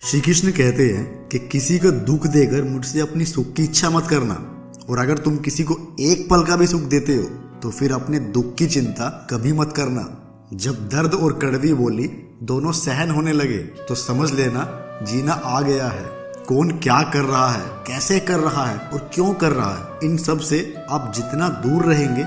श्री कृष्ण कहते हैं कि किसी को दुख देकर मुझसे अपनी सुख की इच्छा मत करना, और अगर तुम किसी को एक पल का भी सुख देते हो तो फिर अपने दुख की चिंता कभी मत करना। जब दर्द और कड़वी बोली दोनों सहन होने लगे तो समझ लेना जीना आ गया है। कौन क्या कर रहा है, कैसे कर रहा है और क्यों कर रहा है, इन सब से आप जितना दूर रहेंगे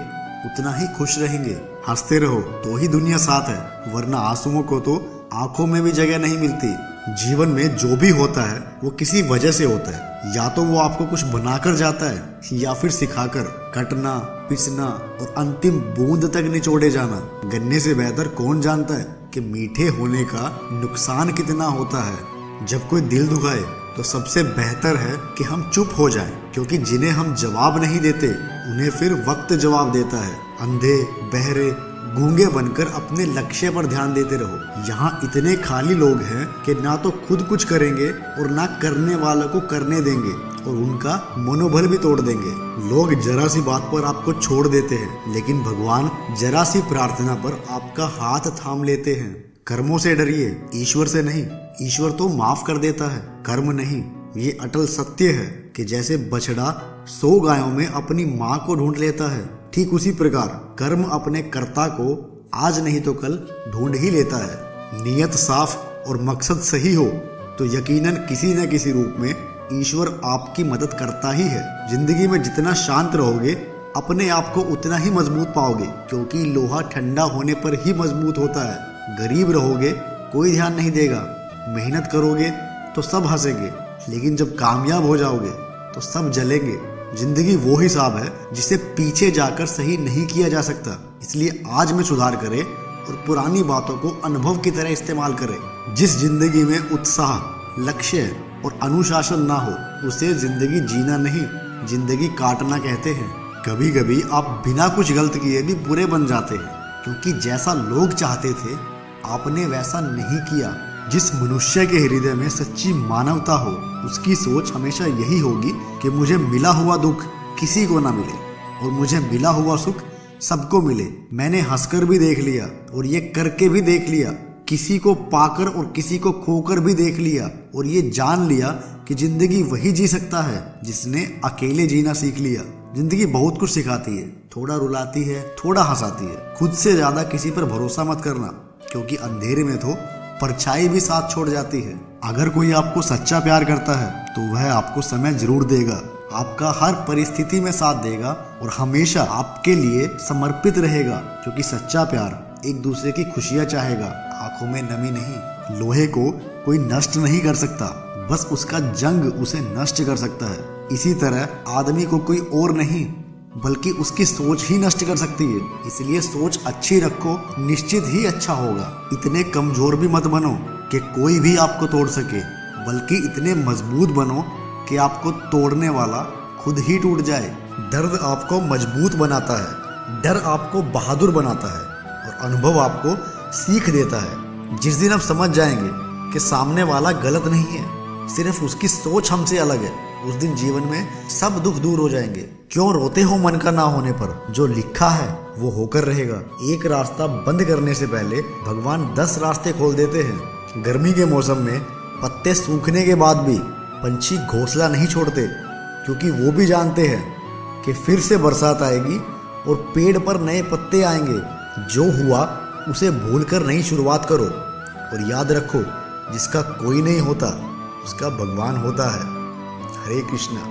उतना ही खुश रहेंगे। हंसते रहो तो ही दुनिया साथ है, वरना आंसुओं को तो आंखों में भी जगह नहीं मिलती। जीवन में जो भी होता है वो किसी वजह से होता है, या तो वो आपको कुछ बनाकर जाता है या फिर सिखाकर। कटना, पिसना और अंतिम बूंद तक निचोड़े जाना। गन्ने से बेहतर कौन जानता है कि मीठे होने का नुकसान कितना होता है। जब कोई दिल दुखाए तो सबसे बेहतर है कि हम चुप हो जाएं, क्योंकि जिन्हें हम जवाब नहीं देते उन्हें फिर वक्त जवाब देता है। अंधे, बहरे, गूंगे बनकर अपने लक्ष्य पर ध्यान देते रहो। यहाँ इतने खाली लोग हैं कि ना तो खुद कुछ करेंगे और ना करने वालों को करने देंगे, और उनका मनोबल भी तोड़ देंगे। लोग जरा सी बात पर आपको छोड़ देते हैं, लेकिन भगवान जरा सी प्रार्थना पर आपका हाथ थाम लेते हैं। कर्मों से डरिए, ईश्वर से नहीं। ईश्वर तो माफ कर देता है, कर्म नहीं। ये अटल सत्य है कि जैसे बछड़ा 100 गायों में अपनी माँ को ढूंढ लेता है, ठीक उसी प्रकार कर्म अपने कर्ता को आज नहीं तो कल ढूंढ ही लेता है। नियत साफ और मकसद सही हो तो यकीनन किसी न किसी रूप में ईश्वर आपकी मदद करता ही है। जिंदगी में जितना शांत रहोगे अपने आप को उतना ही मजबूत पाओगे, क्योंकि लोहा ठंडा होने पर ही मजबूत होता है। गरीब रहोगे कोई ध्यान नहीं देगा, मेहनत करोगे तो सब हंसेंगे, लेकिन जब कामयाब हो जाओगे तो सब जलेंगे। जिंदगी वो हिसाब है जिसे पीछे जाकर सही नहीं किया जा सकता। इसलिए आज में सुधार करें और पुरानी बातों को अनुभव की तरह इस्तेमाल करें। जिस जिंदगी में उत्साह, लक्ष्य और अनुशासन ना हो उसे जिंदगी जीना नहीं, जिंदगी काटना कहते हैं। कभी कभी आप बिना कुछ गलत किए भी बुरे बन जाते हैं, क्योंकि जैसा लोग चाहते थे आपने वैसा नहीं किया। जिस मनुष्य के हृदय में सच्ची मानवता हो उसकी सोच हमेशा यही होगी कि मुझे मिला हुआ दुख किसी को ना मिले और मुझे मिला हुआ सुख सबको मिले। मैंने हंसकर भी देख लिया और ये करके भी देख लिया, किसी को पाकर और किसी को खोकर भी देख लिया, और ये जान लिया कि जिंदगी वही जी सकता है जिसने अकेले जीना सीख लिया। जिंदगी बहुत कुछ सिखाती है, थोड़ा रुलाती है, थोड़ा हंसाती है। खुद से ज्यादा किसी पर भरोसा मत करना, क्योंकि अंधेरे में तो परछाई भी साथ छोड़ जाती है। अगर कोई आपको सच्चा प्यार करता है तो वह आपको समय जरूर देगा, आपका हर परिस्थिति में साथ देगा और हमेशा आपके लिए समर्पित रहेगा, क्योंकि सच्चा प्यार एक दूसरे की खुशियां चाहेगा, आंखों में नमी नहीं। लोहे को कोई नष्ट नहीं कर सकता, बस उसका जंग उसे नष्ट कर सकता है। इसी तरह आदमी को कोई और नहीं बल्कि उसकी सोच ही नष्ट कर सकती है। इसलिए सोच अच्छी रखो, निश्चित ही अच्छा होगा। इतने कमजोर भी मत बनो कि कोई भी आपको तोड़ सके, बल्कि इतने मजबूत बनो कि आपको तोड़ने वाला खुद ही टूट जाए। दर्द आपको मजबूत बनाता है, डर आपको बहादुर बनाता है और अनुभव आपको सीख देता है। जिस दिन आप समझ जाएंगे कि सामने वाला गलत नहीं है, सिर्फ उसकी सोच हमसे अलग है, उस दिन जीवन में सब दुख दूर हो जाएंगे। क्यों रोते हो मन का ना होने पर, जो लिखा है वो होकर रहेगा। एक रास्ता बंद करने से पहले भगवान 10 रास्ते खोल देते हैं। गर्मी के मौसम में पत्ते सूखने के बाद भी पंछी घोंसला नहीं छोड़ते, क्योंकि वो भी जानते हैं कि फिर से बरसात आएगी और पेड़ पर नए पत्ते आएंगे। जो हुआ उसे भूलकर नई शुरुआत करो, और याद रखो जिसका कोई नहीं होता उसका भगवान होता है। हरे कृष्णा।